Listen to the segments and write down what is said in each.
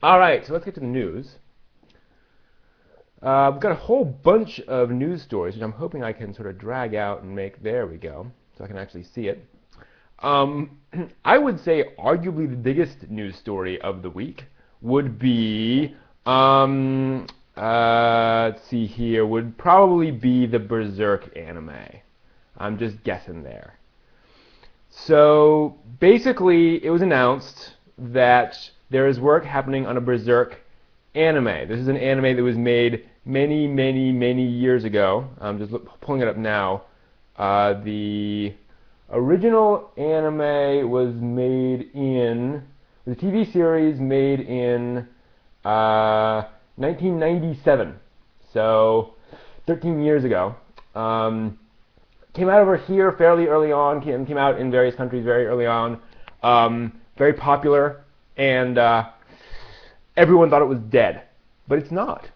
All right, so let's get to the news. We've got a whole bunch of news stories, which I'm hoping I can sort of drag out and make. There we go, so I can actually see it. I would say arguably the biggest news story of the week would be, let's see here, would probably be the Berserk anime. I'm just guessing there. So basically, it was announced that there is work happening on a Berserk anime. This is an anime that was made many, many, many years ago. I'm just pulling it up now. The original anime was made in, the TV series made in 1997. So 13 years ago. Came out over here fairly early on, came out in various countries very early on, very popular, and everyone thought it was dead, but it's not.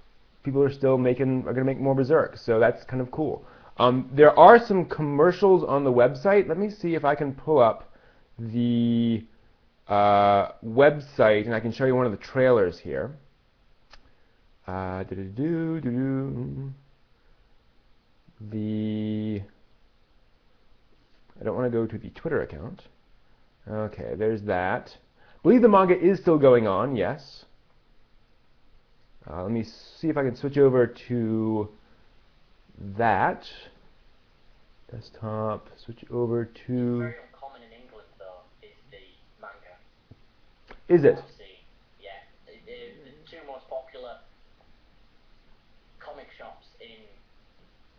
People are still are going to make more Berserk, so that's kind of cool. There are some commercials on the website. Let me see if I can pull up the website, and I can show you one of the trailers here. I don't want to go to the Twitter account. Okay, there's that. I believe the manga is still going on, yes. Let me see if I can switch over to that. Desktop, switch over to... Very uncommon in England, though, is the manga. Is it? Yeah. The two most popular comic shops in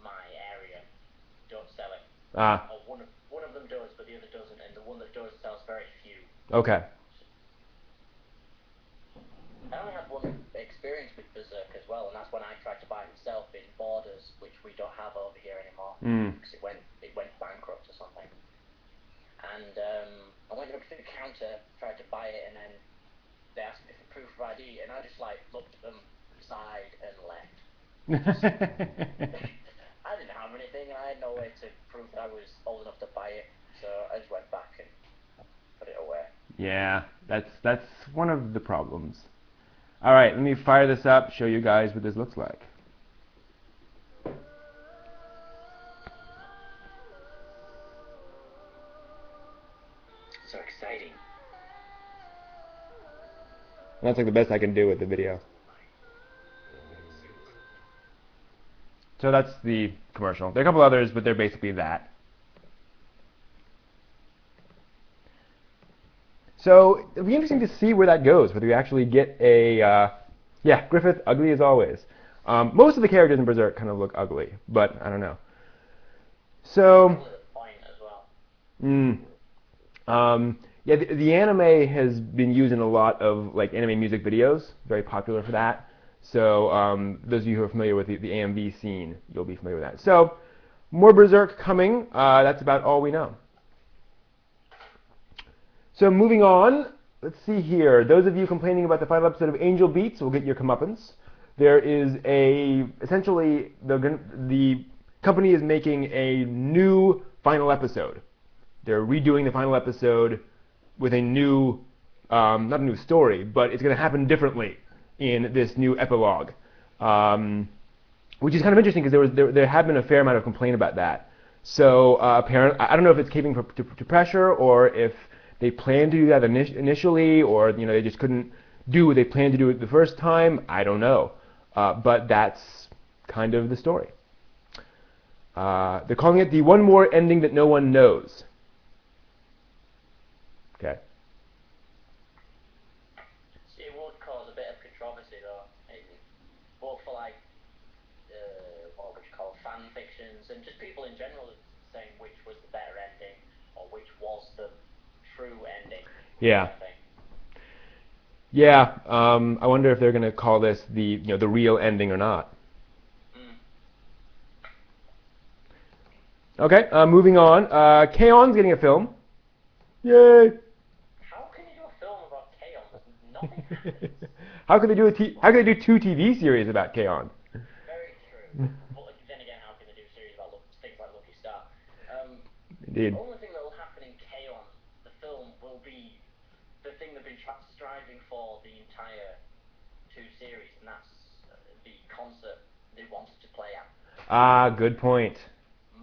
my area don't sell it. Ah. One of them does, but the other doesn't, and the one that does sells very few. Okay. I only had one experience with Berserk as well, and that's when I tried to buy it myself in Borders, which we don't have over here anymore, because it went bankrupt or something. And I went up to the counter, tried to buy it, and then they asked me for proof of ID, and I just looked at them, sighed, and left. I didn't have anything, and I had no way to prove that I was old enough to buy it, so I just went back and put it away. Yeah, that's one of the problems. All right, let me fire this up, show you guys what this looks like. So exciting. That's like the best I can do with the video. So that's the commercial. There are a couple others, but they're basically that. So it'll be interesting to see where that goes, whether we actually get a, yeah, Griffith, ugly as always. Most of the characters in Berserk kind of look ugly, but I don't know. So, yeah, the anime has been used in a lot of like anime music videos, very popular for that. So those of you who are familiar with the AMV scene, you'll be familiar with that. So more Berserk coming. That's about all we know. So moving on, let's see here. Those of you complaining about the final episode of Angel Beats will get your comeuppance. There is essentially the company is making a new final episode. They're redoing the final episode with a new, not a new story, but it's going to happen differently in this new epilogue, which is kind of interesting because there had been a fair amount of complaint about that. So apparently, I don't know if it's caving to pressure or if they planned to do that initially, or they just couldn't do what they planned to do the first time. I don't know, but that's kind of the story. They're calling it the one more ending that no one knows. Okay. It would cause a bit of controversy, though, both for what would you call fan fictions and just people in general saying which was the better ending or which was the true ending. Yeah. Yeah. I wonder if they're going to call this the the real ending or not. Okay. Moving on. K-on's getting a film. Yay! How can you do a film about K-on? Nothing happens. How could they do two TV series about K-on? Very true. But then again, how can they do series about things like Lucky Star? Indeed. The only thing that will happen in K-on, the film, will be the thing they've been striving for the entire 2 series, and that's the concert they wanted to play at. Ah, good point.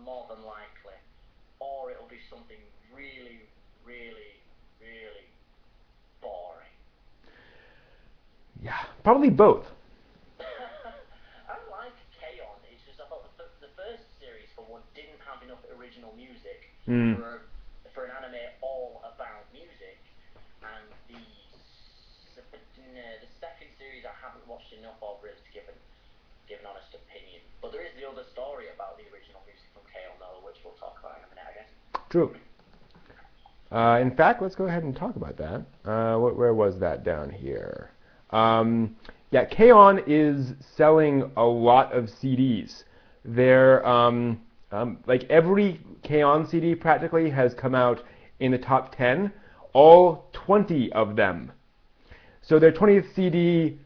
More than likely. Or it'll be something really, really, really boring. Yeah, probably both. I like K-On! It's just I thought the first series, for one, didn't have enough original music for an anime all about music, and the second series I haven't watched enough of really to give an honest opinion. But there is the other story about the original music from K-On! Though, which we'll talk about in a minute, I guess. True. In fact, let's go ahead and talk about that. Where was that down here? Yeah, K-On! Is selling a lot of CDs. They're like every K-On! CD practically has come out in the top 10, all 20 of them. So their 20th CD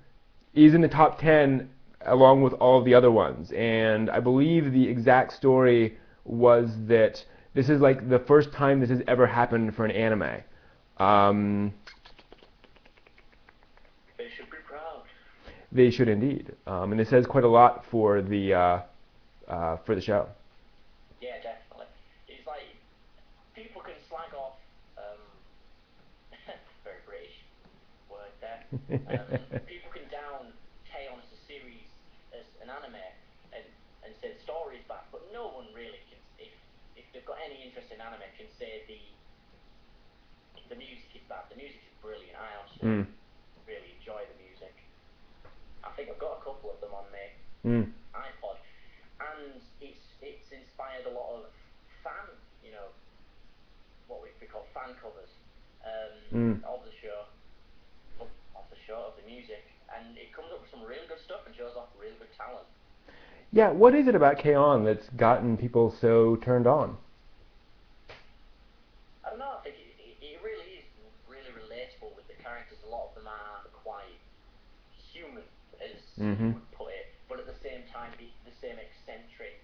is in the top 10 along with all of the other ones. And I believe the exact story was that this is like the first time this has ever happened for an anime. They should be proud. They should indeed. And this says quite a lot for the show. Yeah, definitely. It's like people can slag off. Very British word there. People can down K-On! As a series, as an anime, and say the story's bad, but no one really can. If they've got any interest in anime, can say the music is bad. The music is brilliant. I honestly really enjoy the music. I think I've got a couple of them on my iPod, and it's inspired a lot of fan, what we call fan covers of the show, of the music, and it comes up with some really good stuff and shows off really good talent. Yeah, what is it about K-On! That's gotten people so turned on? I don't know, I think it really is really relatable with the characters. A lot of them are quite human, as you would put it, but at the same time the same eccentric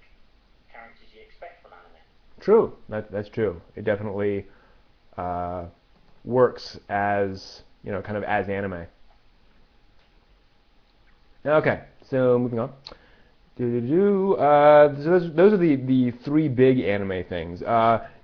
characters you expect from anime. True, that's true. It definitely works as, kind of as anime. Okay, so moving on. So those are the 3 big anime things.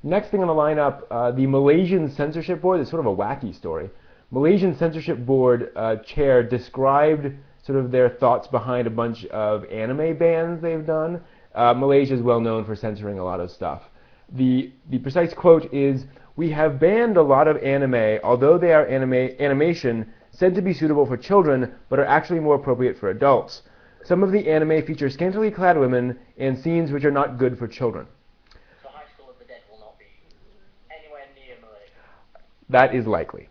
Next thing on the lineup, the Malaysian Censorship Board. It's sort of a wacky story. Malaysian Censorship Board chair described sort of their thoughts behind a bunch of anime bans they've done. Malaysia is well known for censoring a lot of stuff. The precise quote is, "We have banned a lot of anime, although they are animation said to be suitable for children, but are actually more appropriate for adults. Some of the anime feature scantily clad women and scenes which are not good for children." So High School of the Dead will not be anywhere near Malaysia. That is likely.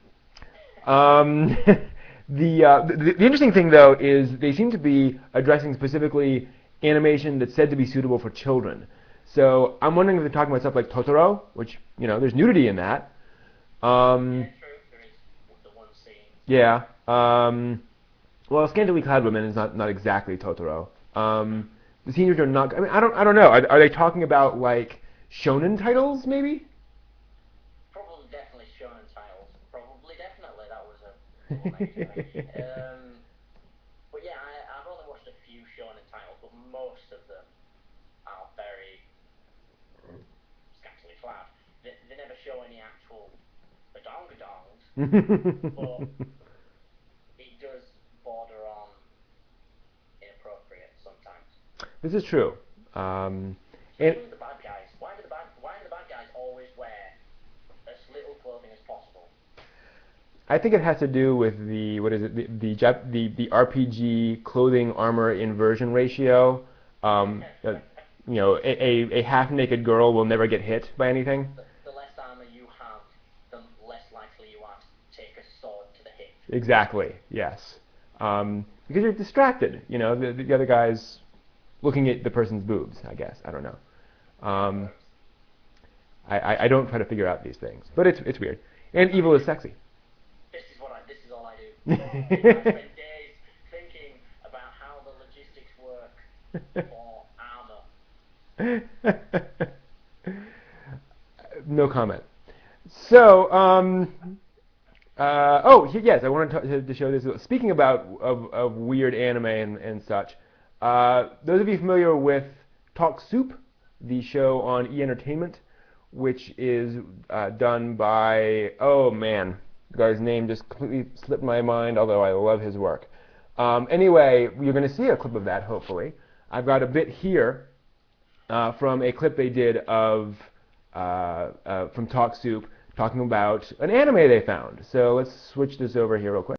The interesting thing, though, is they seem to be addressing specifically animation that's said to be suitable for children. So I'm wondering if they're talking about stuff like Totoro, which, there's nudity in that. Yeah, true. There is the one scene. Yeah. Well, scantily clad women is not exactly Totoro. The seniors are not. I mean, I don't know. Are they talking about like shonen titles, maybe? Probably, definitely shonen titles. Probably, definitely. That was a. But yeah, I've only watched a few shonen titles, but most of them are very scantily clad. They never show any actual badongadongs, but it does border on inappropriate sometimes. This is true. And the bad guys. Why do the bad guys always wear as little clothing as possible? I think it has to do with the the RPG clothing armor inversion ratio. A half-naked girl will never get hit by anything. The less armor you have, the less likely you are to take a sword to the hip. Exactly. Yes. Because you're distracted. The other guy's looking at the person's boobs. I guess. I don't know. I don't try to figure out these things, but it's weird. And evil is sexy. This is all I do. I spend days thinking about how the logistics work for armor. No comment. So, Yes, I wanted to show this. Speaking about of weird anime and such, those of you familiar with Talk Soup, the show on E! Entertainment, which is done by, oh man, the guy's name just completely slipped my mind, although I love his work. Anyway, you're going to see a clip of that, hopefully. I've got a bit here from a clip they did of from Talk Soup, talking about an anime they found. So let's switch this over here real quick.